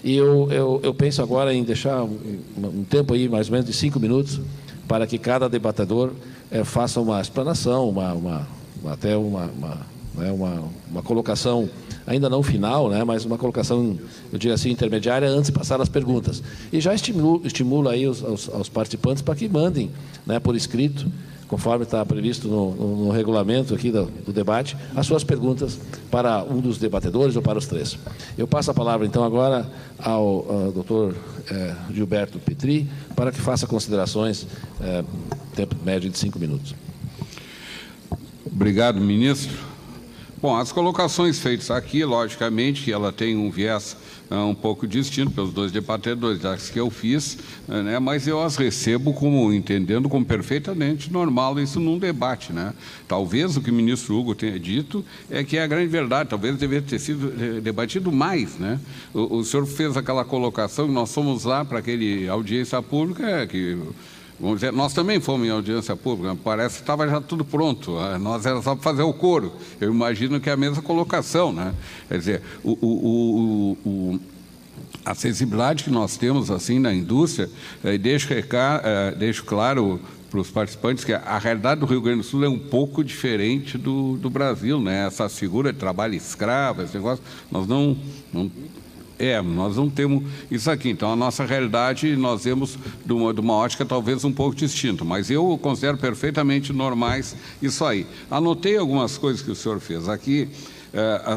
E eu penso agora em deixar um tempo aí, mais ou menos de 5 minutos, para que cada debatedor faça uma explanação, até uma colocação, ainda não final, né, mas uma colocação, eu diria assim, intermediária, antes de passar as perguntas. E já estimula aí os participantes para que mandem, né, por escrito, conforme está previsto no regulamento aqui do debate, as suas perguntas para um dos debatedores ou para os três. Eu passo a palavra, então, agora ao doutor Gilberto Petri, para que faça considerações, tempo médio de 5 minutos. Obrigado, ministro. Bom, as colocações feitas aqui, logicamente, que ela tem um viés um pouco distinto pelos dois debatedores das que eu fiz, né, mas eu as recebo entendendo como perfeitamente normal isso num debate, né? Talvez o que o ministro Hugo tenha dito é que é a grande verdade, talvez deveria ter sido debatido mais, né? O senhor fez aquela colocação, nós fomos lá para aquele audiência pública que... Vamos dizer, nós também fomos em audiência pública, parece que estava já tudo pronto, nós era só para fazer o coro. Eu imagino que é a mesma colocação, né? Quer dizer, a sensibilidade que nós temos assim na indústria, deixo claro para os participantes que a realidade do Rio Grande do Sul é um pouco diferente do Brasil, né? Essa figura de trabalho escravo, esse negócio, nós nós não temos isso aqui. Então, a nossa realidade, nós vemos de uma ótica talvez um pouco distinta, mas eu considero perfeitamente normais isso aí. Anotei algumas coisas que o senhor fez aqui,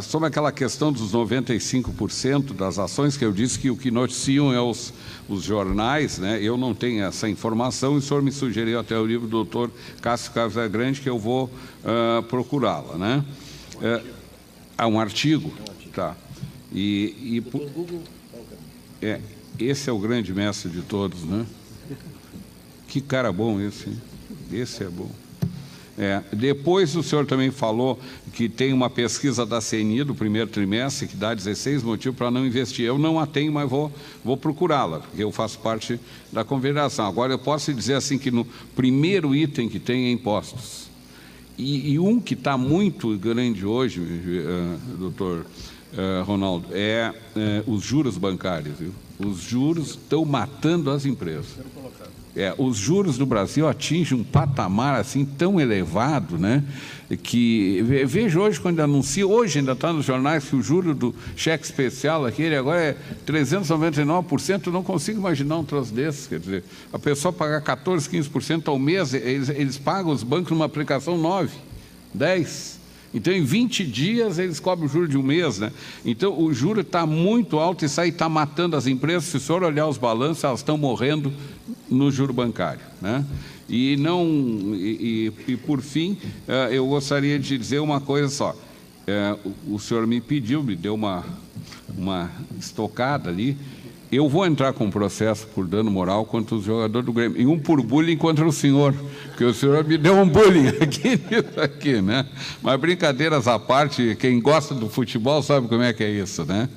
sobre aquela questão dos 95% das ações, que eu disse que o que noticiam é os jornais, né? Eu não tenho essa informação, e o senhor me sugeriu até o livro do doutor Cássio Casagrande, que eu vou procurá-la, né? Há um artigo? Tá. Esse é o grande mestre de todos, né? Que cara bom esse, hein? Esse é bom. Depois o senhor também falou que tem uma pesquisa da CNI do primeiro trimestre que dá 16 motivos para não investir. Eu não a tenho, mas vou procurá-la, porque eu faço parte da confederação. Agora, eu posso dizer assim que no primeiro item que tem é impostos. E um que está muito grande hoje, doutor Ronaldo, os juros bancários, viu? Os juros estão matando as empresas. Os juros do Brasil atingem um patamar assim tão elevado, né? Que vejo hoje quando anuncia, hoje ainda está nos jornais que o juro do cheque especial aquele agora é 399%. Eu não consigo imaginar um troço desse. Quer dizer, a pessoa pagar 14, 15% ao mês, eles pagam os bancos numa aplicação 9, 10%. Então, em 20 dias, eles cobram o juro de um mês, né? Então, o juro está muito alto e isso aí está matando as empresas. Se o senhor olhar os balanços, elas estão morrendo no juro bancário, né? E por fim, eu gostaria de dizer uma coisa só. O senhor me pediu, me deu uma estocada ali. Eu vou entrar com um processo por dano moral contra os jogadores do Grêmio, e um por bullying contra o senhor, porque o senhor me deu um bullying aqui, né? Mas brincadeiras à parte, quem gosta do futebol sabe como é que é isso, né?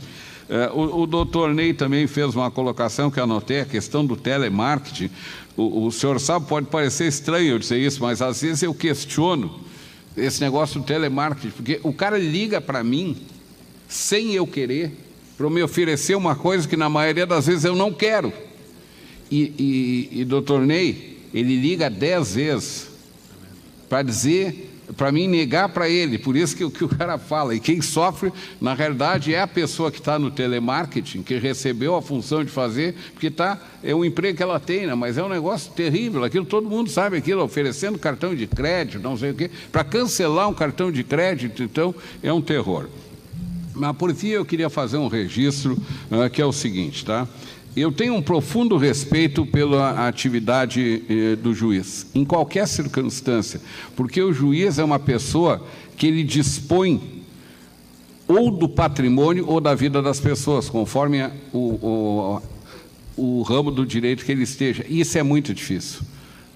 O doutor Ney também fez uma colocação que eu anotei, a questão do telemarketing. O senhor sabe, pode parecer estranho eu dizer isso, mas às vezes eu questiono esse negócio do telemarketing, porque o cara liga para mim, sem eu querer, para me oferecer uma coisa que na maioria das vezes eu não quero. E doutor Ney, ele liga 10 vezes para dizer, para mim negar para ele, por isso que o cara fala. E quem sofre, na realidade, é a pessoa que está no telemarketing, que recebeu a função de fazer, porque é um emprego que ela tem, né? Mas é um negócio terrível, aquilo todo mundo sabe, aquilo, oferecendo cartão de crédito, não sei o quê, para cancelar um cartão de crédito, então, é um terror. Mas, por fim, eu queria fazer um registro, que é o seguinte, tá? Eu tenho um profundo respeito pela atividade do juiz, em qualquer circunstância, porque o juiz é uma pessoa que ele dispõe ou do patrimônio ou da vida das pessoas, conforme o ramo do direito que ele esteja. E isso é muito difícil.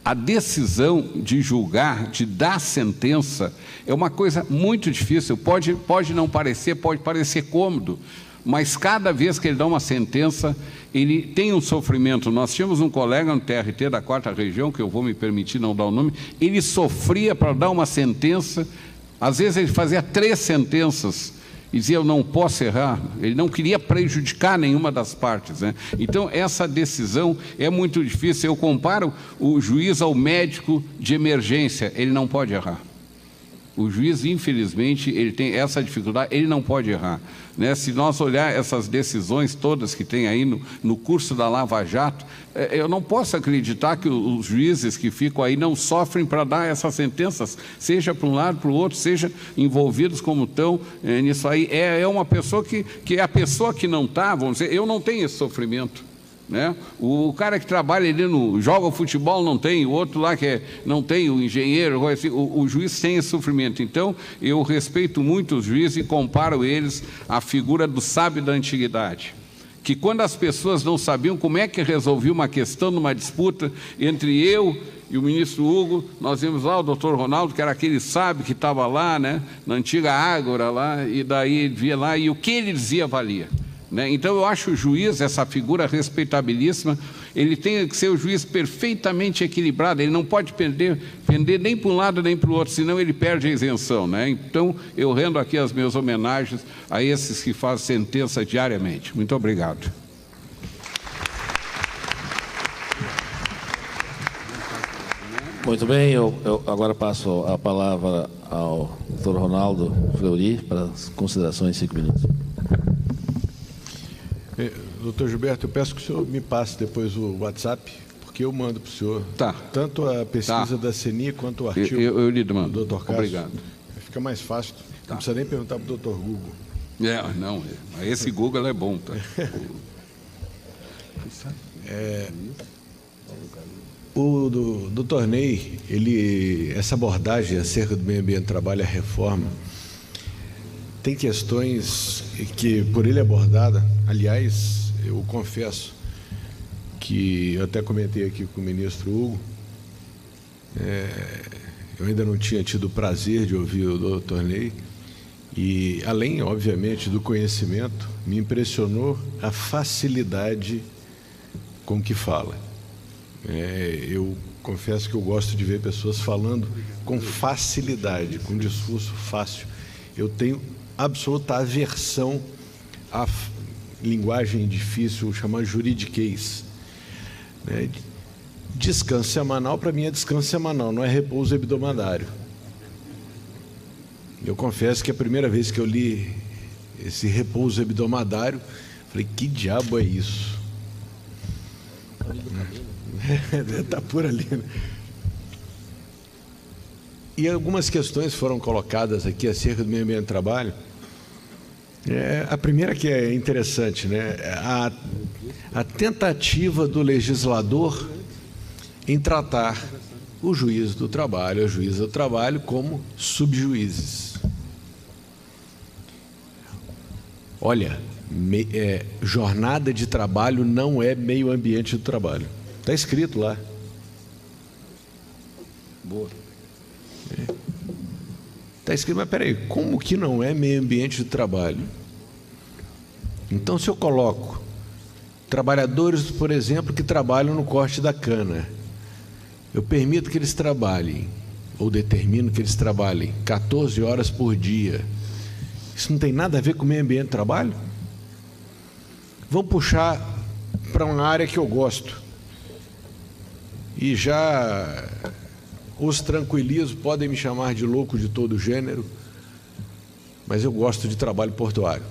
A decisão de julgar, de dar sentença, é uma coisa muito difícil. Pode não parecer, pode parecer cômodo, mas cada vez que ele dá uma sentença, ele tem um sofrimento. Nós tínhamos um colega no TRT da 4ª Região, que eu vou me permitir não dar o nome, ele sofria para dar uma sentença, às vezes ele fazia 3 sentenças, e dizia, eu não posso errar. Ele não queria prejudicar nenhuma das partes, né? Então, essa decisão é muito difícil. Eu comparo o juiz ao médico de emergência, ele não pode errar. O juiz, infelizmente, ele tem essa dificuldade, ele não pode errar, né? Se nós olhar essas decisões todas que tem aí no curso da Lava Jato, eu não posso acreditar que os juízes que ficam aí não sofrem para dar essas sentenças, seja para um lado, para o outro, seja envolvidos como estão nisso aí. É uma pessoa que é a pessoa que não está, vamos dizer, eu não tenho esse sofrimento, né? O cara que trabalha ali joga o futebol não tem, o outro lá que não tem, o engenheiro, assim, o juiz tem esse sofrimento. Então, eu respeito muito os juízes e comparo eles à figura do sábio da antiguidade, que quando as pessoas não sabiam como é que resolvia uma questão numa disputa entre eu e o ministro Hugo, nós vimos lá o doutor Ronaldo, que era aquele sábio que estava lá, né, na antiga Ágora lá, e daí ele via lá, e o que ele dizia valia. Então, eu acho o juiz, essa figura respeitabilíssima, ele tem que ser o juiz perfeitamente equilibrado, ele não pode pender nem para um lado nem para o outro, senão ele perde a isenção, né? Então, eu rendo aqui as minhas homenagens a esses que fazem sentença diariamente. Muito obrigado. Muito bem, eu agora passo a palavra ao doutor Ronaldo Fleury para as considerações em 5 minutos. Doutor Gilberto, eu peço que o senhor me passe depois o WhatsApp, porque eu mando para o senhor tanto a pesquisa da CENI quanto o artigo eu lhe mando. do Dr. Cássio. Obrigado. Fica mais fácil. Não precisa nem perguntar para o Dr. Google. Não, esse Google é bom, tá? O doutor Ney, essa abordagem acerca do meio ambiente, trabalho e a reforma, tem questões que, por ele abordada, aliás, eu confesso que eu até comentei aqui com o ministro Hugo, eu ainda não tinha tido o prazer de ouvir o doutor Ney, e além, obviamente, do conhecimento, me impressionou a facilidade com que fala. Eu confesso que eu gosto de ver pessoas falando com facilidade, com discurso fácil. Eu tenho absoluta aversão à linguagem difícil, chamar juridiquês. Descanso semanal, para mim, é descanso semanal, não é repouso hebdomadário. Eu confesso que a primeira vez que eu li esse repouso hebdomadário, falei, que diabo é isso? Está por ali, né? E algumas questões foram colocadas aqui acerca do meio ambiente do trabalho. A primeira que é interessante, né? A tentativa do legislador em tratar o juiz do trabalho, a juíza do trabalho, como subjuízes. Olha, jornada de trabalho não é meio ambiente do trabalho. Está escrito lá. Boa. Está escrito, mas peraí, como que não é meio ambiente de trabalho? Então, se eu coloco trabalhadores, por exemplo, que trabalham no corte da cana, eu permito que eles trabalhem, ou determino que eles trabalhem 14 horas por dia, isso não tem nada a ver com meio ambiente de trabalho? Vamos puxar para uma área que eu gosto, e já os tranquilizo, podem me chamar de louco de todo gênero, mas eu gosto de trabalho portuário,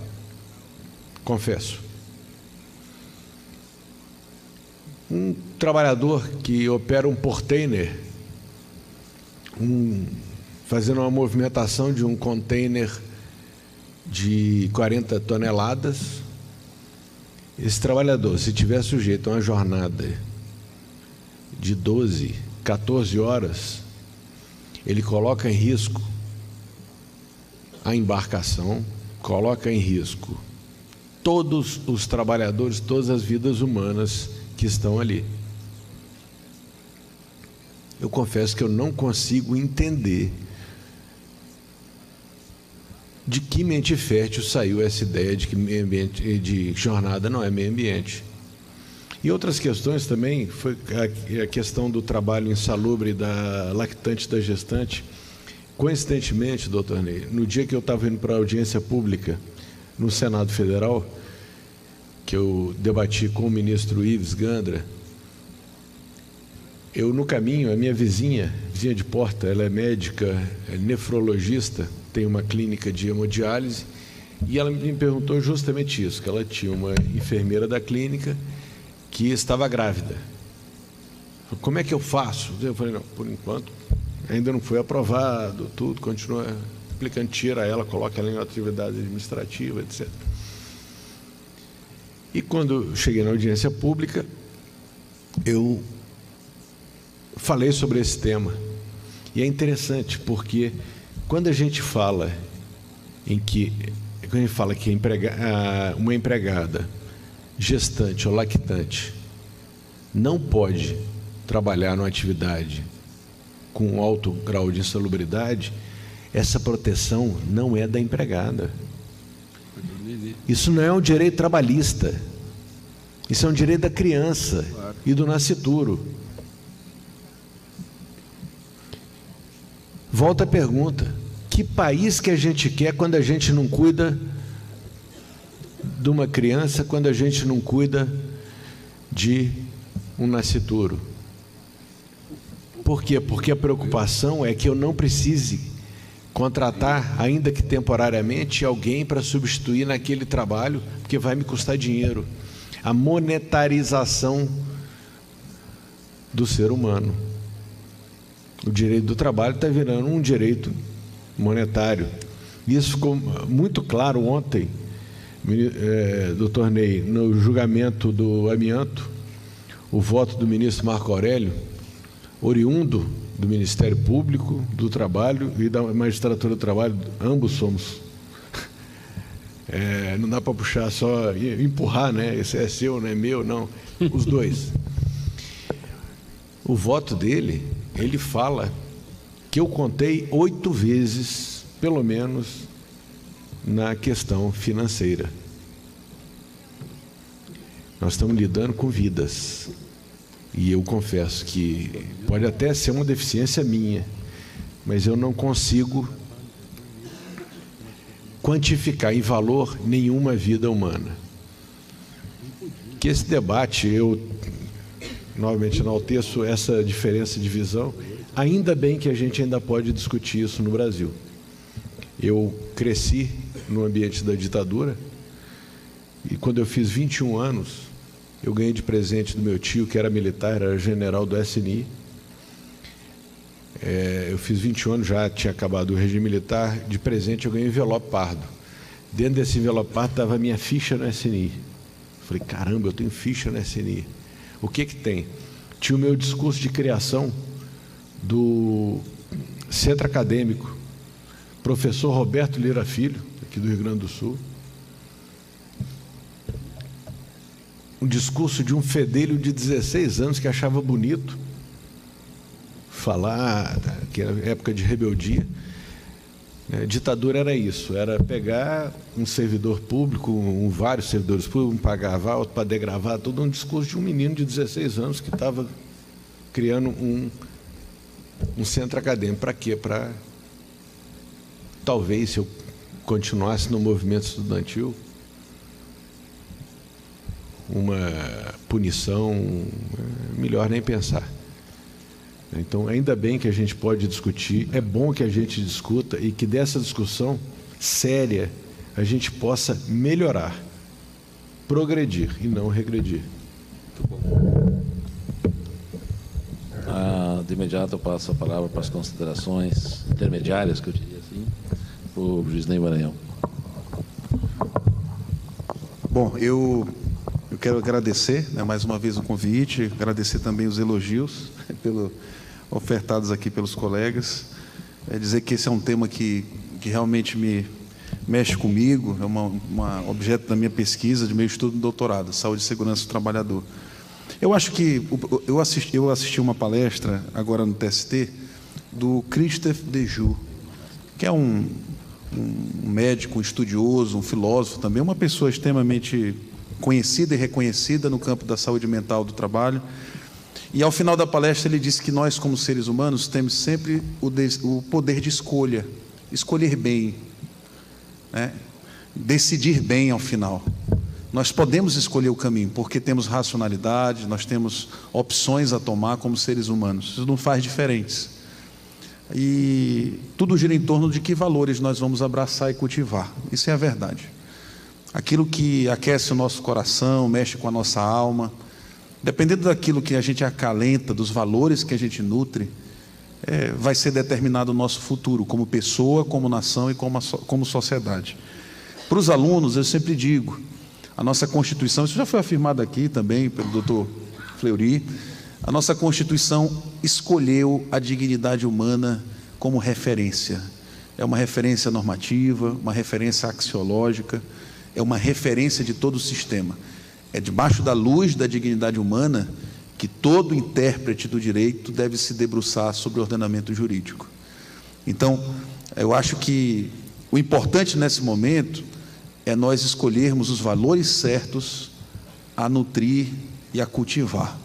confesso. Um trabalhador que opera um portainer, fazendo uma movimentação de um container de 40 toneladas, esse trabalhador, se tiver sujeito a uma jornada de 12, 14 horas, ele coloca em risco a embarcação, coloca em risco todos os trabalhadores, todas as vidas humanas que estão ali. Eu confesso que eu não consigo entender de que mente fértil saiu essa ideia de que meio ambiente, de jornada não é meio ambiente. E outras questões também, foi a questão do trabalho insalubre da lactante e da gestante. Coincidentemente, doutor Ney, no dia que eu estava indo para a audiência pública, no Senado Federal, que eu debati com o ministro Ives Gandra. Eu, no caminho, a minha vizinha de porta, ela é médica, é nefrologista, tem uma clínica de hemodiálise, e ela me perguntou justamente isso, que ela tinha uma enfermeira da clínica que estava grávida. Como é que eu faço? Eu falei, não, por enquanto, ainda não foi aprovado, tudo, continua aplicando, tira ela, coloca ela em atividade administrativa, etc. E quando eu cheguei na audiência pública, eu falei sobre esse tema. E é interessante, porque quando a gente fala que uma empregada gestante ou lactante não pode trabalhar numa atividade com alto grau de insalubridade, essa proteção não é da empregada. Isso não é um direito trabalhista. Isso é um direito da criança e do nascituro. Volta a pergunta: que país que a gente quer quando a gente não cuida de uma criança, quando a gente não cuida de um nascituro? Por quê? Porque a preocupação é que eu não precise contratar, ainda que temporariamente, alguém para substituir naquele trabalho, porque vai me custar dinheiro. A monetarização do ser humano. O direito do trabalho está virando um direito monetário. Isso ficou muito claro ontem, doutor Ney, no julgamento do amianto, o voto do ministro Marco Aurélio, oriundo do Ministério Público, do Trabalho e da Magistratura do Trabalho, ambos somos. Não dá para puxar só, empurrar, né? Esse é seu, não é meu, não. Os dois. O voto dele, ele fala que eu contei 8 vezes, pelo menos, na questão financeira. Nós estamos lidando com vidas. E eu confesso que pode até ser uma deficiência minha, mas eu não consigo quantificar em valor nenhuma vida humana. Que esse debate, eu novamente enalteço essa diferença de visão, ainda bem que a gente ainda pode discutir isso no Brasil. Eu cresci no ambiente da ditadura e quando eu fiz 21 anos, eu ganhei de presente do meu tio, que era militar, era general do SNI. Eu fiz 21 anos, já tinha acabado o regime militar. De presente, eu ganhei um envelope pardo. Dentro desse envelope pardo estava a minha ficha no SNI. Falei, caramba, eu tenho ficha no SNI. O que que tem? Tinha o meu discurso de criação do Centro Acadêmico, professor Roberto Lira Filho, aqui do Rio Grande do Sul. Um discurso de um fedelho de 16 anos que achava bonito falar, que era época de rebeldia. Ditadura era isso, era pegar um servidor público, vários servidores públicos, um para gravar, outro para degravar, todo um discurso de um menino de 16 anos que estava criando um centro acadêmico. Para quê? Para, talvez, se eu continuasse no movimento estudantil, uma punição, melhor nem pensar. Então, ainda bem que a gente pode discutir, é bom que a gente discuta e que dessa discussão séria a gente possa melhorar, progredir e não regredir. Muito bom. De imediato eu passo a palavra para as considerações intermediárias, que eu diria assim, para o juiz Ney Maranhão. Bom, eu quero agradecer, né, mais uma vez o convite, agradecer também os elogios ofertados aqui pelos colegas, dizer que esse é um tema que realmente me mexe comigo, é uma objeto da minha pesquisa, de meu estudo de doutorado, Saúde e Segurança do Trabalhador. Eu acho que eu assisti uma palestra agora no TST do Christophe Dejoux, que é um médico, um estudioso, um filósofo também, uma pessoa extremamente conhecida e reconhecida no campo da saúde mental do trabalho. E ao final da palestra ele disse que nós, como seres humanos, temos sempre o poder de escolha, escolher bem, né? decidir bem ao final. Nós podemos escolher o caminho, porque temos racionalidade, nós temos opções a tomar como seres humanos. Isso não faz diferença. E tudo gira em torno de que valores nós vamos abraçar e cultivar. Isso é a verdade. Aquilo que aquece o nosso coração, mexe com a nossa alma, dependendo daquilo que a gente acalenta, dos valores que a gente nutre, vai ser determinado o nosso futuro, como pessoa, como nação e como sociedade. Para os alunos, eu sempre digo, a nossa Constituição, isso já foi afirmado aqui também pelo doutor Fleury, a nossa Constituição escolheu a dignidade humana como referência. É uma referência normativa, uma referência axiológica, é uma referência de todo o sistema. É debaixo da luz da dignidade humana que todo intérprete do direito deve se debruçar sobre o ordenamento jurídico. Então, eu acho que o importante nesse momento é nós escolhermos os valores certos a nutrir e a cultivar.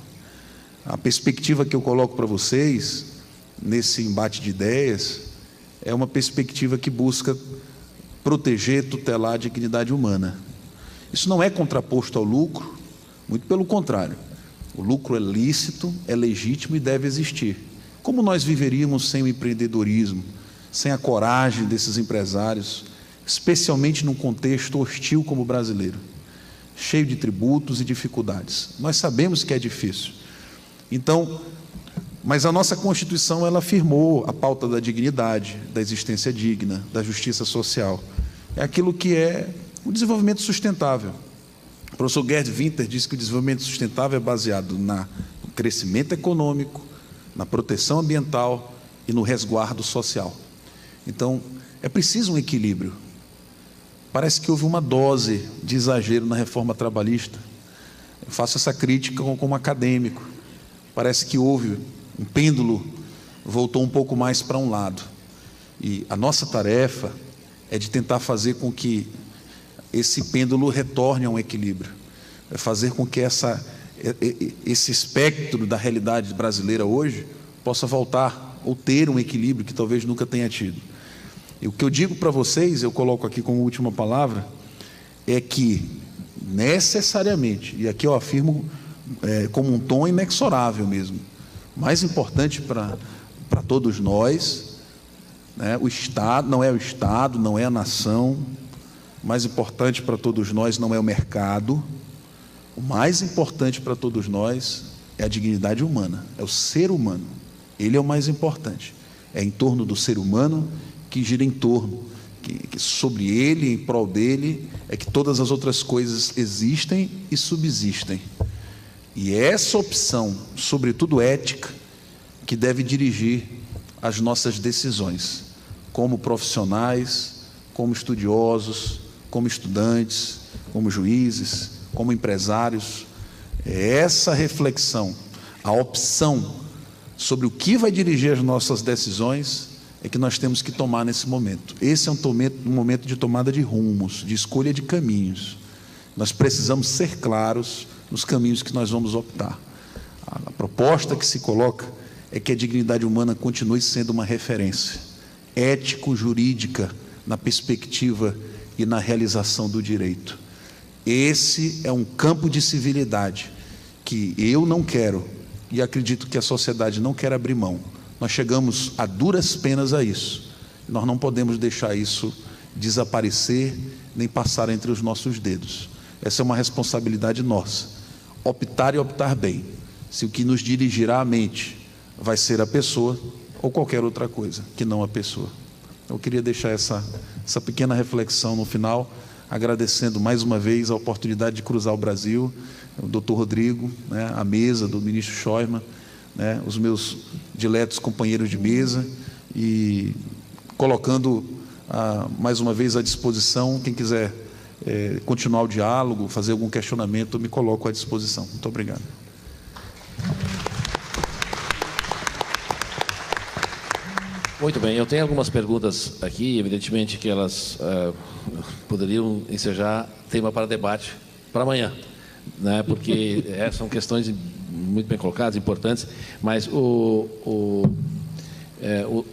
A perspectiva que eu coloco para vocês, nesse embate de ideias, é uma perspectiva que busca proteger, tutelar a dignidade humana. Isso não é contraposto ao lucro, muito pelo contrário. O lucro é lícito, é legítimo e deve existir. Como nós viveríamos sem o empreendedorismo, sem a coragem desses empresários, especialmente num contexto hostil como o brasileiro, cheio de tributos e dificuldades? Nós sabemos que é difícil. Então, mas a nossa Constituição, ela afirmou a pauta da dignidade, da existência digna, da justiça social. É aquilo que é o desenvolvimento sustentável. O professor Gerd Winter disse que o desenvolvimento sustentável é baseado no crescimento econômico, na proteção ambiental e no resguardo social. Então, é preciso um equilíbrio. Parece que houve uma dose de exagero na reforma trabalhista. Eu faço essa crítica como acadêmico. Parece que houve um pêndulo, voltou um pouco mais para um lado. E a nossa tarefa é de tentar fazer com que esse pêndulo retorne a um equilíbrio. É fazer com que esse espectro da realidade brasileira hoje possa voltar ou ter um equilíbrio que talvez nunca tenha tido. E o que eu digo para vocês, eu coloco aqui como última palavra, é que necessariamente, e aqui eu afirmo como um tom inexorável mesmo, mais importante para todos nós, né, o Estado, não é o Estado, não é a nação, o mais importante para todos nós não é o mercado, o mais importante para todos nós é a dignidade humana, é o ser humano, ele é o mais importante, é em torno do ser humano que gira em torno, que sobre ele, em prol dele, é que todas as outras coisas existem e subsistem. E é essa opção, sobretudo ética, que deve dirigir as nossas decisões, como profissionais, como estudiosos, como estudantes, como juízes, como empresários. É essa reflexão, a opção sobre o que vai dirigir as nossas decisões, é que nós temos que tomar nesse momento. Esse é um momento de tomada de rumos, de escolha de caminhos. Nós precisamos ser claros nos caminhos que nós vamos optar. A proposta que se coloca é que a dignidade humana continue sendo uma referência ético-jurídica na perspectiva e na realização do direito. Esse é um campo de civilidade que eu não quero e acredito que a sociedade não quer abrir mão. Nós chegamos a duras penas a isso. Nós não podemos deixar isso desaparecer nem passar entre os nossos dedos. Essa é uma responsabilidade nossa. Optar e optar bem. Se o que nos dirigirá à mente vai ser a pessoa ou qualquer outra coisa, que não a pessoa. Eu queria deixar essa pequena reflexão no final, agradecendo mais uma vez a oportunidade de cruzar o Brasil, o doutor Rodrigo, né, a mesa do ministro Scheuermann, né, os meus diletos companheiros de mesa, e colocando mais uma vez à disposição, quem quiser continuar o diálogo, fazer algum questionamento, eu me coloco à disposição. Muito obrigado. Muito bem, eu tenho algumas perguntas aqui, evidentemente que elas poderiam ensejar tema para debate para amanhã, né? Porque são questões muito bem colocadas, importantes, mas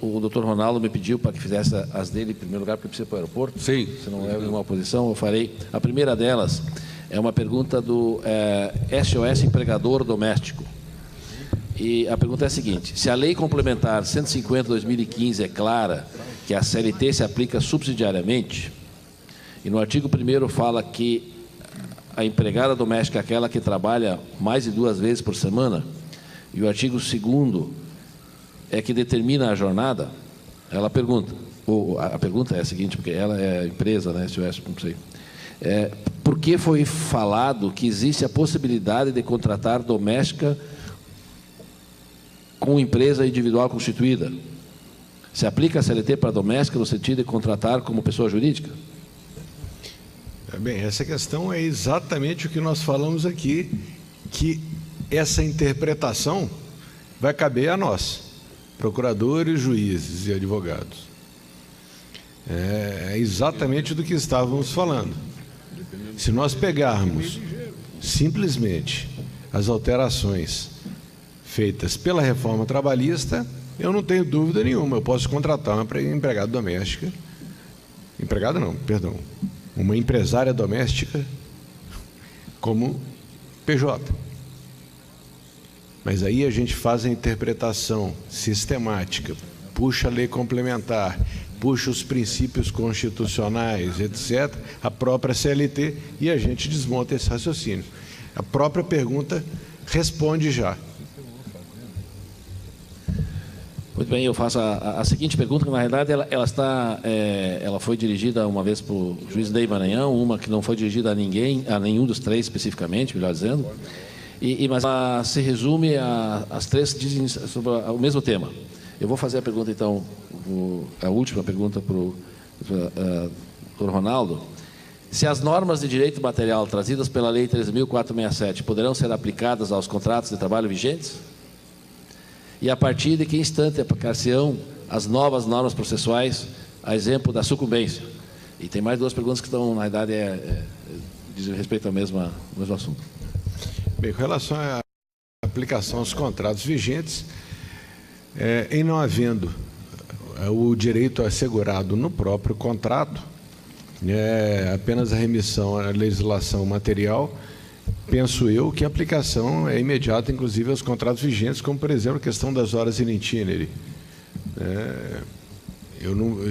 O doutor Ronaldo me pediu para que fizesse as dele em primeiro lugar, porque precisa ir para o aeroporto. Sim. Se não é uma oposição, eu farei. A primeira delas é uma pergunta do SOS Empregador Doméstico. E a pergunta é a seguinte: se a Lei Complementar 150/2015 é clara que a CLT se aplica subsidiariamente, e no artigo 1º fala que a empregada doméstica é aquela que trabalha mais de 2 vezes por semana, e o artigo 2º é que determina a jornada, ela pergunta, a pergunta é a seguinte, porque ela é empresa, né, SOS, não sei, por que foi falado que existe a possibilidade de contratar doméstica com empresa individual constituída? Se aplica a CLT para doméstica no sentido de contratar como pessoa jurídica? Bem, essa questão é exatamente o que nós falamos aqui, que essa interpretação vai caber a nós, procuradores, juízes e advogados. É exatamente do que estávamos falando. Se nós pegarmos simplesmente as alterações feitas pela reforma trabalhista, eu não tenho dúvida nenhuma, eu posso contratar uma empregada doméstica, uma empresária doméstica como PJ. Mas aí a gente faz a interpretação sistemática, puxa a lei complementar, puxa os princípios constitucionais, etc., a própria CLT, e a gente desmonta esse raciocínio. A própria pergunta responde já. Muito bem, eu faço a seguinte pergunta, que na realidade ela foi dirigida uma vez para o juiz Ney Maranhão, uma que não foi dirigida a nenhum dos 3 especificamente, melhor dizendo, mas ela se resume as 3 dizem sobre o mesmo tema. Eu vou fazer a pergunta, então, a última pergunta para o doutor Ronaldo. Se as normas de direito material trazidas pela Lei 13.467 poderão ser aplicadas aos contratos de trabalho vigentes? E a partir de que instante aplicar-se-ão as novas normas processuais, a exemplo da sucumbência? E tem mais 2 perguntas que estão, na verdade, dizem respeito ao mesmo assunto. Bem, com relação à aplicação aos contratos vigentes, em não havendo o direito assegurado no próprio contrato, apenas a remissão à legislação material, penso eu que a aplicação é imediata, inclusive, aos contratos vigentes, como, por exemplo, a questão das horas in itinere.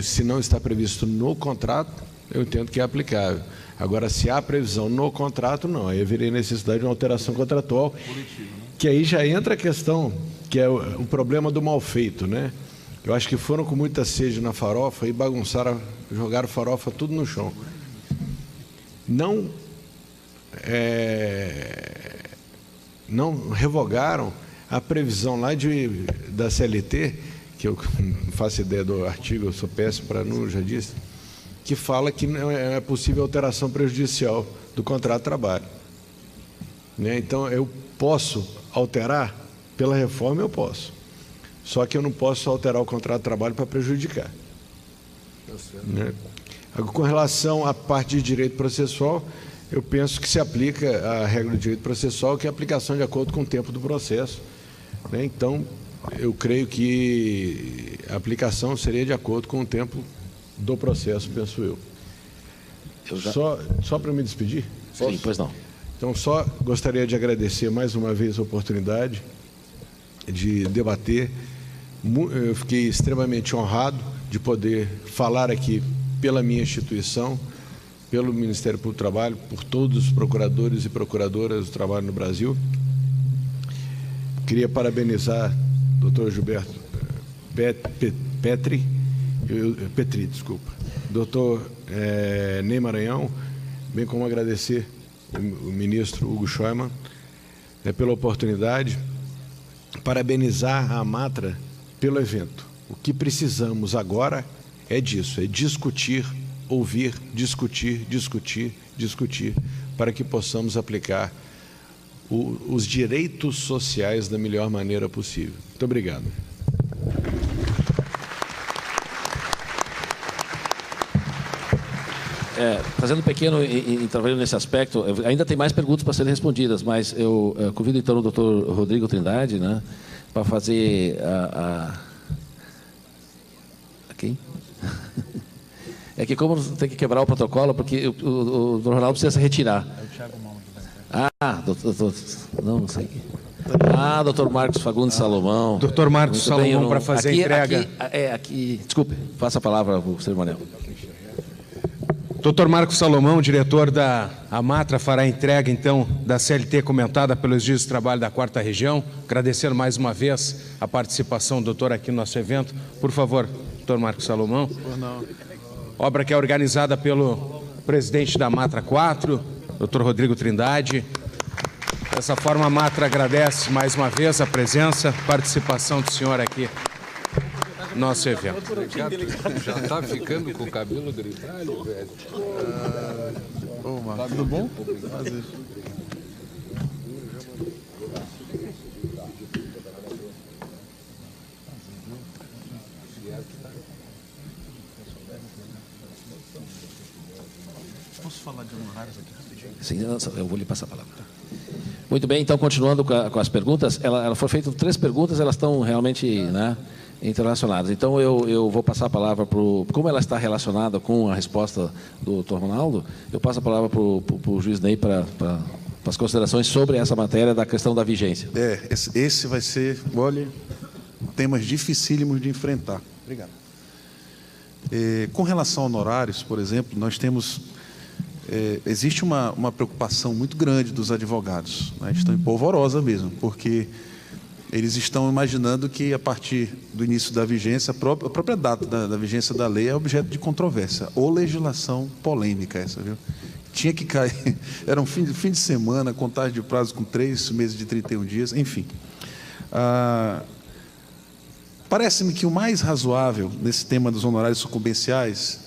Se não está previsto no contrato, eu entendo que é aplicável. Agora, se há previsão no contrato, não. Aí haveria necessidade de uma alteração contratual, que aí já entra a questão, que é o problema do mal feito, né? Eu acho que foram com muita sede na farofa e bagunçaram, jogaram farofa tudo no chão. Não revogaram a previsão lá da CLT, que eu não faço ideia do artigo, eu sou péssimo para não, já disse, que fala que não é possível alteração prejudicial do contrato de trabalho. Então, eu posso alterar, pela reforma eu posso, só que eu não posso alterar o contrato de trabalho para prejudicar. Com relação à parte de direito processual, eu penso que se aplica a regra do direito processual, que é a aplicação de acordo com o tempo do processo. Então, eu creio que a aplicação seria de acordo com o tempo do processo, penso eu. Só para me despedir? Sim, posso? Pois não. Então, só gostaria de agradecer mais uma vez a oportunidade de debater. Eu fiquei extremamente honrado de poder falar aqui pela minha instituição, pelo Ministério Público do Trabalho, por todos os procuradores e procuradoras do trabalho no Brasil. Queria parabenizar o doutor Gilberto Petri, doutor Ney Maranhão, bem como agradecer o ministro Hugo Scheumann pela oportunidade, parabenizar a AMATRA pelo evento. O que precisamos agora é disso, é discutir, ouvir, discutir, para que possamos aplicar os direitos sociais da melhor maneira possível. Muito obrigado. Fazendo um pequeno intervalo nesse aspecto, ainda tem mais perguntas para serem respondidas, mas eu convido então o doutor Rodrigo Trindade, né, para fazer Quem? É que como tem que quebrar o protocolo, porque o Dr. Ronaldo precisa se retirar. É o Thiago Maldi. Doutor, não sei. Doutor Marcos Fagundes Salomão. Doutor Marcos Salomão, para fazer a entrega. Desculpe, faça a palavra para o cerimonial. Doutor Marcos Salomão, diretor da Amatra, fará a entrega, então, da CLT comentada pelos dias de trabalho da 4ª Região. Agradecendo mais uma vez a participação do doutor aqui no nosso evento. Por favor, doutor Marcos Salomão. Obra que é organizada pelo presidente da Amatra 4, doutor Rodrigo Trindade. Dessa forma, a Amatra agradece mais uma vez a presença, participação do senhor aqui no nosso evento. Já está ficando com o cabelo grisalho, velho? Tudo bom? Posso falar de honorários aqui rapidinho? Sim, eu vou lhe passar a palavra. Muito bem, então, continuando com as perguntas, ela foi feita 3 perguntas, elas estão realmente, né, interrelacionadas. Então, eu vou passar a palavra para o... Como ela está relacionada com a resposta do Dr. Ronaldo, eu passo a palavra para o juiz Ney para as considerações sobre essa matéria da questão da vigência. Esse vai ser, olha, temas dificílimos de enfrentar. Obrigado. Com relação a honorários, por exemplo, nós temos... existe uma preocupação muito grande dos advogados, né? Estão em polvorosa mesmo, porque eles estão imaginando que, a partir do início da vigência, a própria data da vigência da lei é objeto de controvérsia, ou legislação polêmica essa, viu? Tinha que cair, era um fim de semana, contagem de prazo com 3 meses de 31 dias, enfim. Parece-me que o mais razoável nesse tema dos honorários sucumbenciais,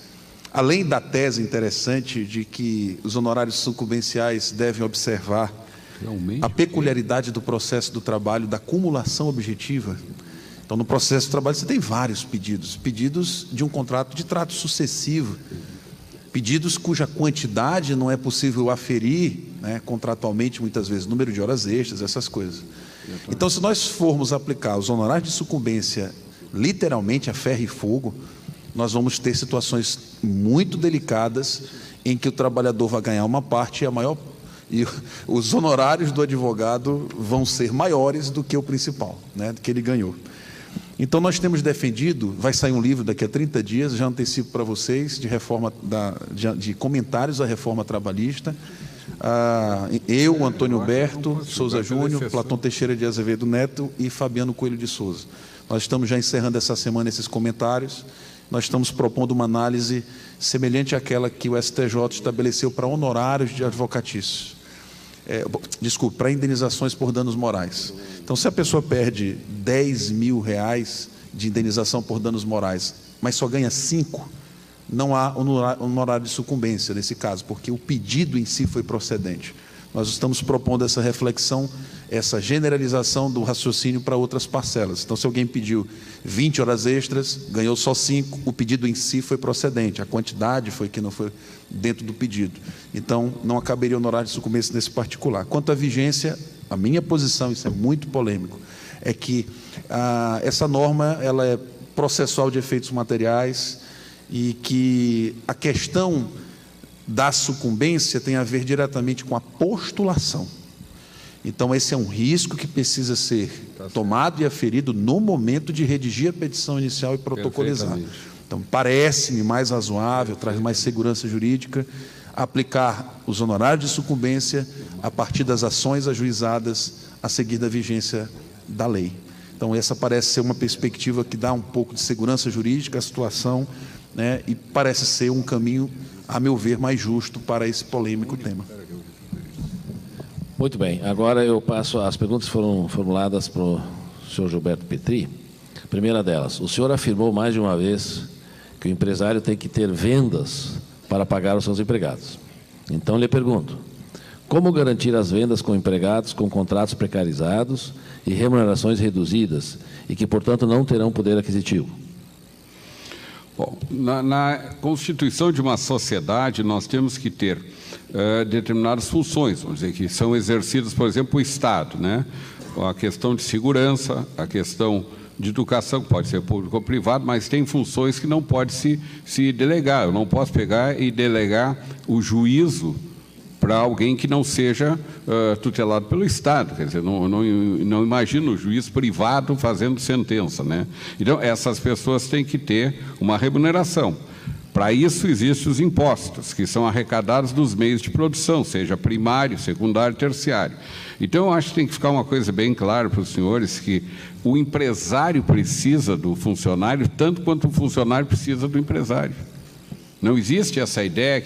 além da tese interessante de que os honorários sucumbenciais devem observar a peculiaridade do processo do trabalho, da acumulação objetiva. Então, no processo de trabalho, você tem vários pedidos de um contrato de trato sucessivo, pedidos cuja quantidade não é possível aferir, né, contratualmente, muitas vezes, número de horas extras, essas coisas. Então, se nós formos aplicar os honorários de sucumbência literalmente a ferro e fogo, nós vamos ter situações muito delicadas em que o trabalhador vai ganhar uma parte e os honorários do advogado vão ser maiores do que o principal, né, do que ele ganhou. Então, nós temos defendido, vai sair um livro daqui a 30 dias, já antecipo para vocês, de comentários à reforma trabalhista. Eu, Antônio Berto Souza Júnior, Platão Teixeira de Azevedo Neto e Fabiano Coelho de Souza. Nós estamos já encerrando essa semana esses comentários. Nós estamos propondo uma análise semelhante àquela que o STJ estabeleceu para honorários de advocatícios. Para indenizações por danos morais. Então, se a pessoa perde R$10.000 de indenização por danos morais, mas só ganha 5, não há honorário de sucumbência nesse caso, porque o pedido em si foi procedente. Nós estamos propondo essa reflexão, essa generalização do raciocínio para outras parcelas. Então, se alguém pediu 20 horas extras, ganhou só 5, o pedido em si foi procedente, a quantidade foi que não foi dentro do pedido. Então, não caberia honorário de sucumbência nesse particular. Quanto à vigência, a minha posição, isso é muito polêmico, é que essa norma ela é processual de efeitos materiais e que a questão da sucumbência tem a ver diretamente com a postulação. Então, esse é um risco que precisa ser tomado e aferido no momento de redigir a petição inicial e protocolizar. Então, parece-me mais razoável, traz mais segurança jurídica, aplicar os honorários de sucumbência a partir das ações ajuizadas a seguir da vigência da lei. Então, essa parece ser uma perspectiva que dá um pouco de segurança jurídica à situação, né, e parece ser um caminho, a meu ver, mais justo para esse polêmico tema. Muito bem. Agora eu passo... As perguntas foram formuladas para o senhor Gilberto Petri. A primeira delas, o senhor afirmou mais de uma vez que o empresário tem que ter vendas para pagar os seus empregados. Então, lhe pergunto, como garantir as vendas com empregados com contratos precarizados e remunerações reduzidas e que, portanto, não terão poder aquisitivo? Bom, na constituição de uma sociedade, nós temos que ter determinadas funções, vamos dizer, que são exercidas, por exemplo, o Estado, né? A questão de segurança, a questão de educação, que pode ser público ou privado, mas tem funções que não pode se delegar. Eu não posso pegar e delegar o juízo para alguém que não seja tutelado pelo Estado. Quer dizer, não imagino o juiz privado fazendo sentença, né? Então, essas pessoas têm que ter uma remuneração. Para isso, existem os impostos, que são arrecadados dos meios de produção, seja primário, secundário, terciário. Então, eu acho que tem que ficar uma coisa bem clara para os senhores, que o empresário precisa do funcionário tanto quanto o funcionário precisa do empresário. Não existe essa ideia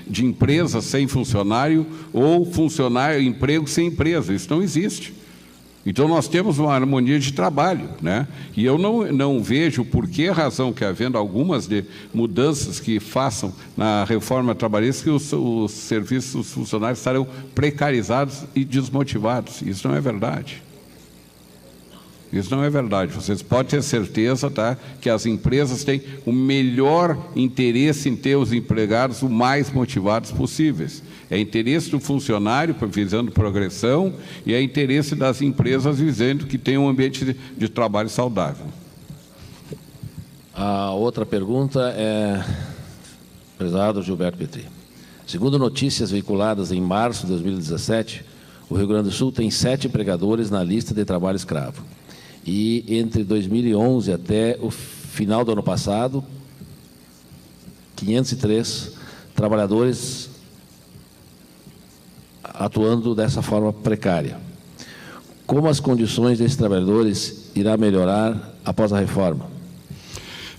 de empresa sem funcionário ou emprego sem empresa. Isso não existe. Então, nós temos uma harmonia de trabalho, né? E eu não vejo por que razão que, havendo algumas mudanças que façam na reforma trabalhista, que os serviços dos funcionários estarão precarizados e desmotivados. Isso não é verdade. Isso não é verdade. Vocês podem ter certeza, tá, que as empresas têm o melhor interesse em ter os empregados o mais motivados possíveis. É interesse do funcionário visando progressão e é interesse das empresas visando que tem um ambiente de trabalho saudável. A outra pergunta é, prezado Gilberto Petri. Segundo notícias veiculadas em março de 2017, o Rio Grande do Sul tem 7 empregadores na lista de trabalho escravo. E entre 2011 até o final do ano passado, 503 trabalhadores atuando dessa forma precária. Como as condições desses trabalhadores irá melhorar após a reforma?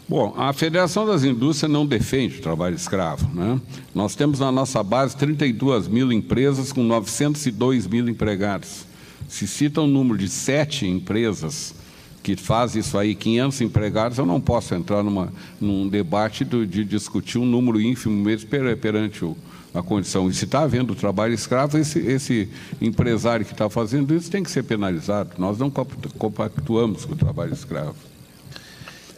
Bom, a Federação das Indústrias não defende o trabalho escravo, né? Nós temos na nossa base 32 mil empresas com 902 mil empregados. Se cita um número de 7 empresas que fazem isso aí, 500 empregados, eu não posso entrar num debate de discutir um número ínfimo mesmo perante a condição. E se está havendo trabalho escravo, esse empresário que está fazendo isso tem que ser penalizado. Nós não compactuamos com o trabalho escravo.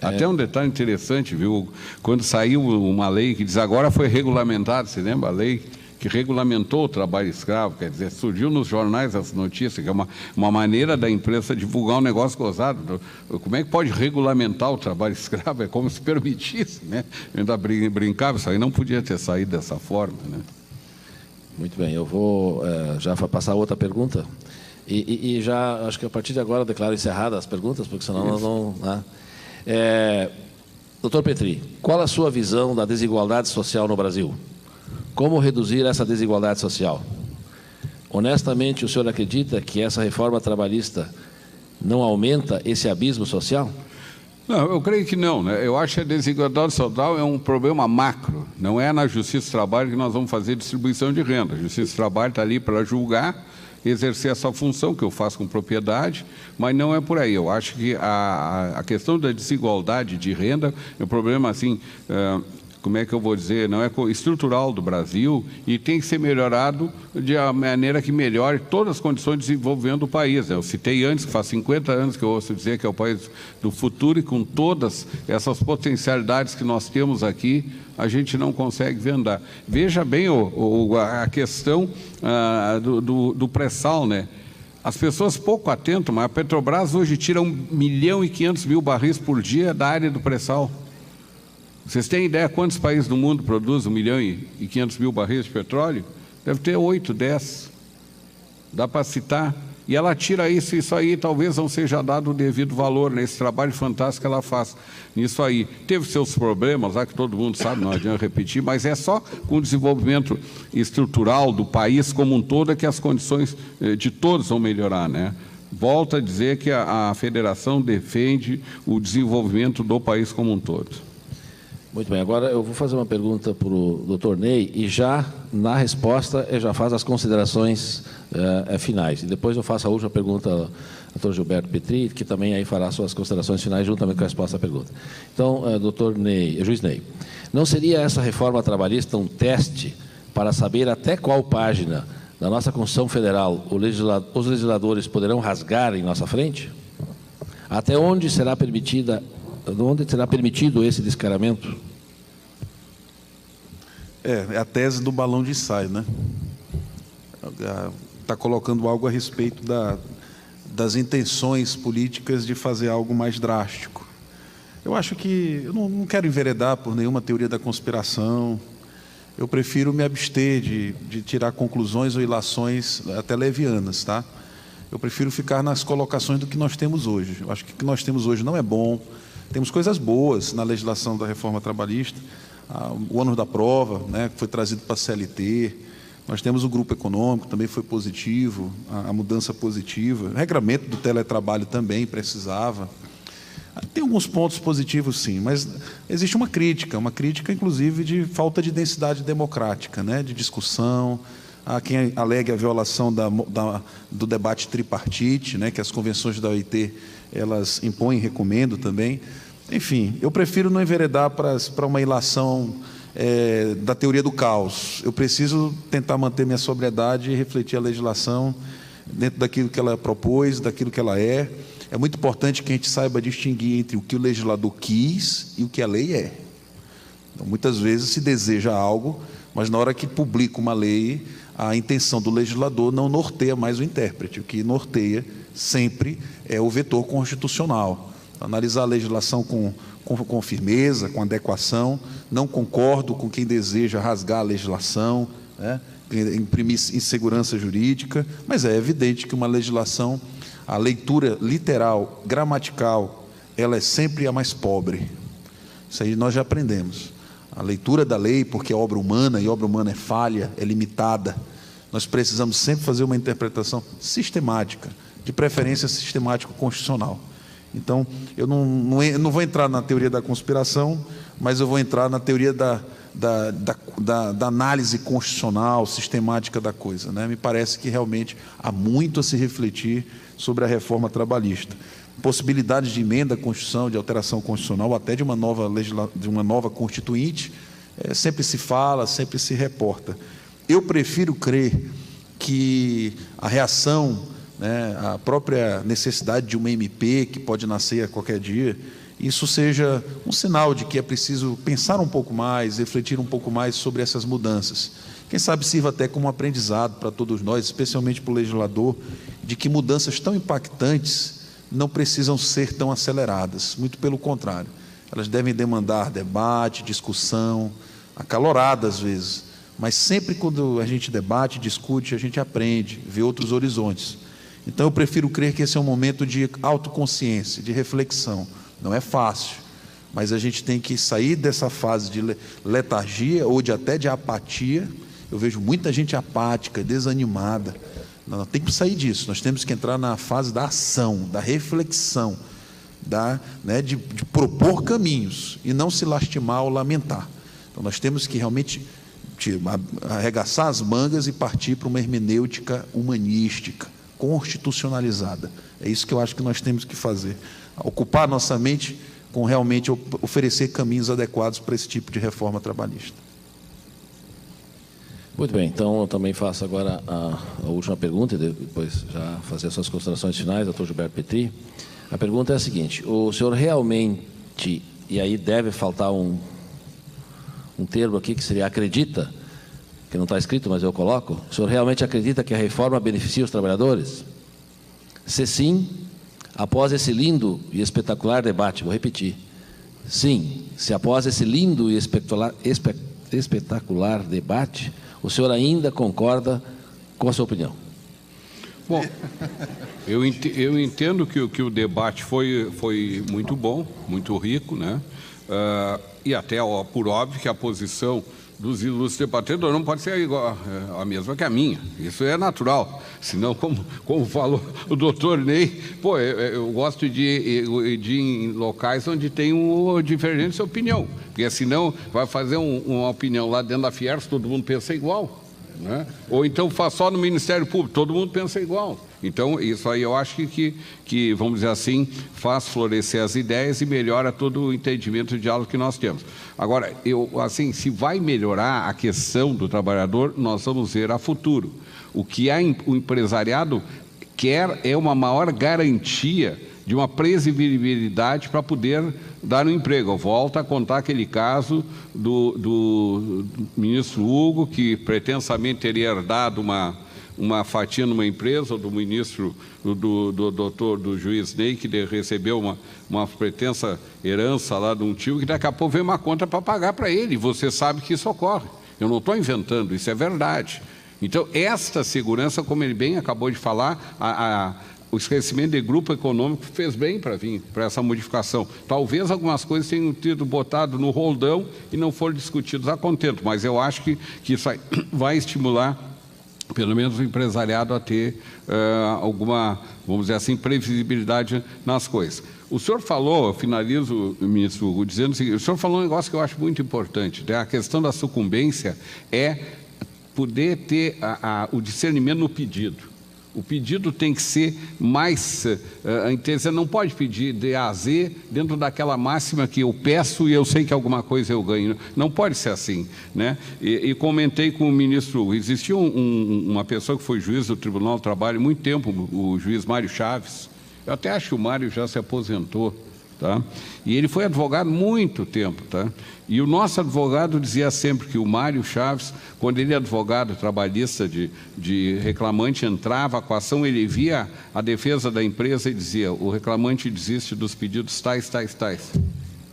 Até um detalhe interessante, viu? Quando saiu uma lei que diz agora foi regulamentado, você lembra a lei que regulamentou o trabalho escravo? Quer dizer, surgiu nos jornais essa notícia, que é uma maneira da imprensa divulgar um negócio gozado. Como é que pode regulamentar o trabalho escravo? É como se permitisse, né? Eu ainda brincava, isso aí não podia ter saído dessa forma, né? Muito bem, eu vou já passar outra pergunta. E já, acho que a partir de agora eu declaro encerradas as perguntas, porque senão nós não... Né? Doutor Petri, qual a sua visão da desigualdade social no Brasil? Como reduzir essa desigualdade social? Honestamente, o senhor acredita que essa reforma trabalhista não aumenta esse abismo social? Não, eu creio que não, né? Eu acho que a desigualdade social é um problema macro. Não é na Justiça do Trabalho que nós vamos fazer distribuição de renda. A Justiça do Trabalho está ali para julgar, exercer essa função que eu faço com propriedade, mas não é por aí. Eu acho que a questão da desigualdade de renda é um problema assim... como é que eu vou dizer, não é estrutural do Brasil e tem que ser melhorado de uma maneira que melhore todas as condições de desenvolvimento do país. Eu citei antes, que faz 50 anos que eu ouço dizer que é o país do futuro e com todas essas potencialidades que nós temos aqui, a gente não consegue vendar. Veja bem a questão do pré-sal, né? As pessoas pouco atentam, mas a Petrobras hoje tira 1.500.000 barris por dia da área do pré-sal. Vocês têm ideia quantos países do mundo produzem 1.500.000 barris de petróleo? Deve ter 8, 10. Dá para citar. E ela tira isso aí talvez não seja dado o devido valor nesse trabalho fantástico que ela faz nisso aí. Teve seus problemas, lá que todo mundo sabe, não adianta repetir, mas é só com o desenvolvimento estrutural do país como um todo é que as condições de todos vão melhorar, né? Volto a dizer que a federação defende o desenvolvimento do país como um todo. Muito bem, agora eu vou fazer uma pergunta para o doutor Ney e já, na resposta, eu já faço as considerações finais. E depois eu faço a última pergunta ao doutor Gilberto Petri, que também aí fará suas considerações finais juntamente com a resposta à pergunta. Então, doutor Ney, juiz Ney, não seria essa reforma trabalhista um teste para saber até qual página da nossa Constituição Federal os legisladores poderão rasgar em nossa frente? Até onde será permitido esse descaramento? É a tese do balão de ensaio, né? Está colocando algo a respeito das intenções políticas de fazer algo mais drástico. Eu acho que eu não quero enveredar por nenhuma teoria da conspiração. Eu prefiro me abster de tirar conclusões ou ilações até levianas, tá? Eu prefiro ficar nas colocações do que nós temos hoje. Eu acho que o que nós temos hoje não é bom. Temos coisas boas na legislação da reforma trabalhista. O ônus da prova, né, que foi trazido para a CLT. Nós temos o grupo econômico, também foi positivo, a mudança positiva. O regramento do teletrabalho também precisava. Tem alguns pontos positivos, sim, mas existe uma crítica inclusive de falta de densidade democrática, né, de discussão. Há quem alegue a violação do debate tripartite, né, que as convenções da OIT elas impõem, recomendo também. Enfim, eu prefiro não enveredar para uma ilação da teoria do caos. Eu preciso tentar manter minha sobriedade e refletir a legislação dentro daquilo que ela propôs, daquilo que ela é. É muito importante que a gente saiba distinguir entre o que o legislador quis e o que a lei é. Então, muitas vezes se deseja algo, mas na hora que publica uma lei, a intenção do legislador não norteia mais o intérprete. O que norteia sempre é o vetor constitucional. Analisar a legislação com firmeza, com adequação. Não concordo com quem deseja rasgar a legislação, né, imprimir insegurança jurídica, mas é evidente que uma legislação, a leitura literal, gramatical, ela é sempre a mais pobre. Isso aí nós já aprendemos. A leitura da lei, porque é obra humana, e obra humana é falha, é limitada. Nós precisamos sempre fazer uma interpretação sistemática, de preferência sistemático-constitucional. Então, eu não vou entrar na teoria da conspiração, mas eu vou entrar na teoria da análise constitucional, sistemática da coisa, né? Me parece que realmente há muito a se refletir sobre a reforma trabalhista. Possibilidades de emenda à Constituição, de alteração constitucional, ou até de uma nova constituinte, sempre se fala, sempre se reporta. Eu prefiro crer que a reação, né, a própria necessidade de uma MP que pode nascer a qualquer dia, isso seja um sinal de que é preciso pensar um pouco mais, refletir um pouco mais sobre essas mudanças. Quem sabe sirva até como um aprendizado para todos nós, especialmente para o legislador, de que mudanças tão impactantes não precisam ser tão aceleradas, muito pelo contrário. Elas devem demandar debate, discussão, acalorada às vezes, mas sempre quando a gente debate, discute, a gente aprende, vê outros horizontes. Então eu prefiro crer que esse é um momento de autoconsciência, de reflexão. Não é fácil, mas a gente tem que sair dessa fase de letargia ou até de apatia. Eu vejo muita gente apática, desanimada. Nós temos que sair disso, nós temos que entrar na fase da ação, da reflexão, de propor caminhos e não se lastimar ou lamentar. Então nós temos que realmente arregaçar as mangas e partir para uma hermenêutica humanística, constitucionalizada. É isso que eu acho que nós temos que fazer. Ocupar nossa mente com realmente oferecer caminhos adequados para esse tipo de reforma trabalhista. Muito bem, então eu também faço agora a última pergunta e depois já fazer as suas considerações finais, doutor Gilberto Petri. A pergunta é a seguinte: o senhor realmente, e aí deve faltar um termo aqui que seria acredita, que não está escrito, mas eu coloco, o senhor realmente acredita que a reforma beneficia os trabalhadores? Se sim, após esse lindo e espetacular debate, vou repetir, sim, se após esse lindo e espetacular debate, o senhor ainda concorda com a sua opinião? Bom, eu entendo que o debate foi muito bom, muito rico, né? E até, por óbvio, que a posição dos ilustres debatedores não pode ser igual a mesma que a minha. Isso é natural. Senão, como falou o doutor Ney, eu gosto de ir em locais onde tem uma diferente opinião. Porque senão vai fazer uma opinião lá dentro da Fiergs, todo mundo pensa igual, né? Ou então faz só no Ministério Público, todo mundo pensa igual. Então, isso aí eu acho que, vamos dizer assim, faz florescer as ideias e melhora todo o entendimento e diálogo que nós temos. Agora, assim, se vai melhorar a questão do trabalhador, nós vamos ver a futuro. O que o empresariado quer é uma maior garantia de uma previsibilidade para poder dar um emprego. Eu volto a contar aquele caso do ministro Hugo, que pretensamente teria herdado uma fatia numa empresa, ou do ministro, do juiz Ney, que recebeu uma pretensa herança lá de um tio, que daqui a pouco vem uma conta para pagar para ele. Você sabe que isso ocorre. Eu não estou inventando, isso é verdade. Então, esta segurança, como ele bem acabou de falar, o esclarecimento de grupo econômico fez bem para vir para essa modificação. Talvez algumas coisas tenham tido botado no roldão e não foram discutidas a contento, mas eu acho que isso vai estimular, pelo menos, o empresariado a ter alguma, vamos dizer assim, previsibilidade nas coisas. O senhor falou, eu finalizo, ministro Hugo, dizendo o seguinte: o senhor falou um negócio que eu acho muito importante, né? A questão da sucumbência é poder ter o discernimento no pedido. O pedido tem que ser mais... você não pode pedir de A a Z dentro daquela máxima que eu peço e eu sei que alguma coisa eu ganho. Não pode ser assim, né? E comentei com o ministro, existia uma pessoa que foi juiz do Tribunal do Trabalho há muito tempo, o juiz Mário Chaves. Eu até acho que o Mário já se aposentou, tá? E ele foi advogado muito tempo, tá? E o nosso advogado dizia sempre que o Mário Chaves, quando ele é advogado trabalhista de reclamante, entrava com a ação, ele via a defesa da empresa e dizia: o reclamante desiste dos pedidos tais, tais, tais.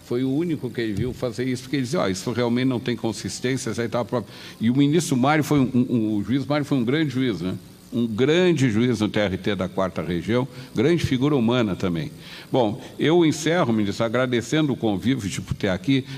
Foi o único que ele viu fazer isso, porque ele dizia: isso realmente não tem consistência, aí tá próprio. E o ministro Mário foi o juiz Mário foi um grande juiz, né? Um grande juiz no TRT da 4ª Região, grande figura humana também. Bom, eu encerro, ministro, agradecendo o convite por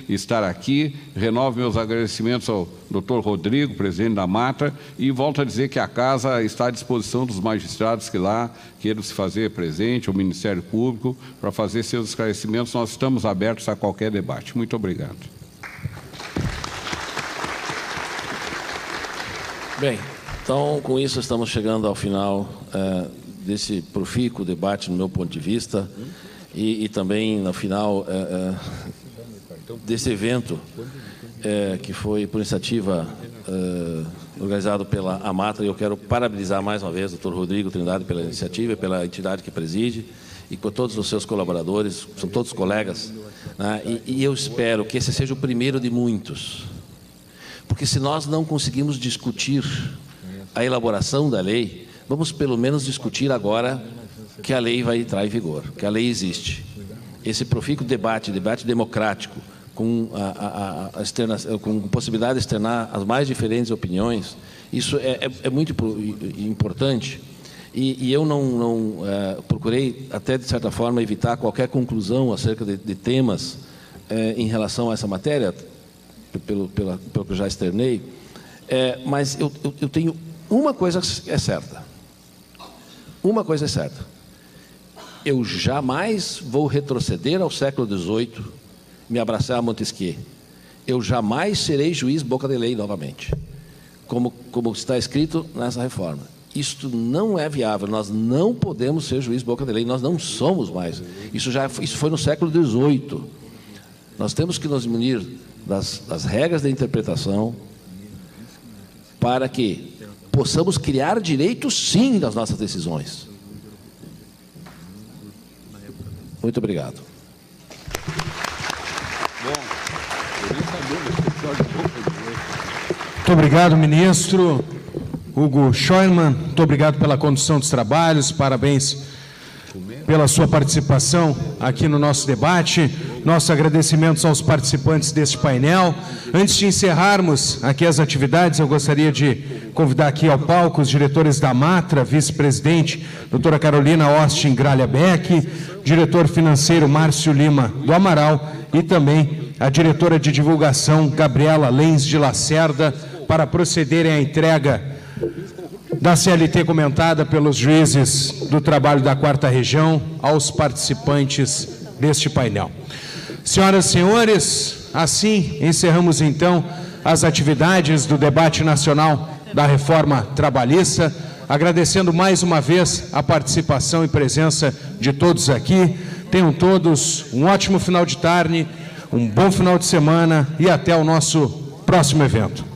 estar aqui, renovo meus agradecimentos ao doutor Rodrigo, presidente da Matra, e volto a dizer que a casa está à disposição dos magistrados que lá queiram se fazer presente, o Ministério Público, para fazer seus esclarecimentos. Nós estamos abertos a qualquer debate. Muito obrigado. Bem, então, com isso, estamos chegando ao final desse profícuo debate, no meu ponto de vista, e também no final desse evento, que foi por iniciativa organizado pela Amatra. E eu quero parabenizar mais uma vez o doutor Rodrigo Trindade pela iniciativa, pela entidade que preside, e por todos os seus colaboradores, são todos colegas, né? E eu espero que esse seja o primeiro de muitos, porque se nós não conseguimos discutir a elaboração da lei, vamos pelo menos discutir agora que a lei vai entrar em vigor, que a lei existe. Esse profícuo debate democrático, com com possibilidade de externar as mais diferentes opiniões, isso é muito importante. E eu não procurei, até de certa forma, evitar qualquer conclusão acerca de temas em relação a essa matéria, pelo que eu já externei, mas eu tenho uma coisa é certa. Uma coisa é certa. Eu jamais vou retroceder ao século XVIII, me abraçar a Montesquieu. Eu jamais serei juiz boca de lei novamente, como está escrito nessa reforma. Isto não é viável, nós não podemos ser juiz boca de lei, nós não somos mais. Isso foi no século XVIII. Nós temos que nos munir das regras da interpretação para que possamos criar direitos, sim, das nossas decisões. Muito obrigado. Muito obrigado, ministro Hugo Scheuermann. Muito obrigado pela condução dos trabalhos. Parabéns pela sua participação aqui no nosso debate. Nossos agradecimentos aos participantes deste painel. Antes de encerrarmos aqui as atividades, eu gostaria de convidar aqui ao palco os diretores da Matra, vice-presidente, doutora Carolina Austin Gralha Beck, diretor financeiro Márcio Lima do Amaral e também a diretora de divulgação Gabriela Lenz de Lacerda, para procederem à entrega da CLT comentada pelos juízes do trabalho da 4ª Região aos participantes deste painel. Senhoras e senhores, assim encerramos então as atividades do debate nacional da reforma trabalhista, agradecendo mais uma vez a participação e presença de todos aqui. Tenham todos um ótimo final de tarde, um bom final de semana e até o nosso próximo evento.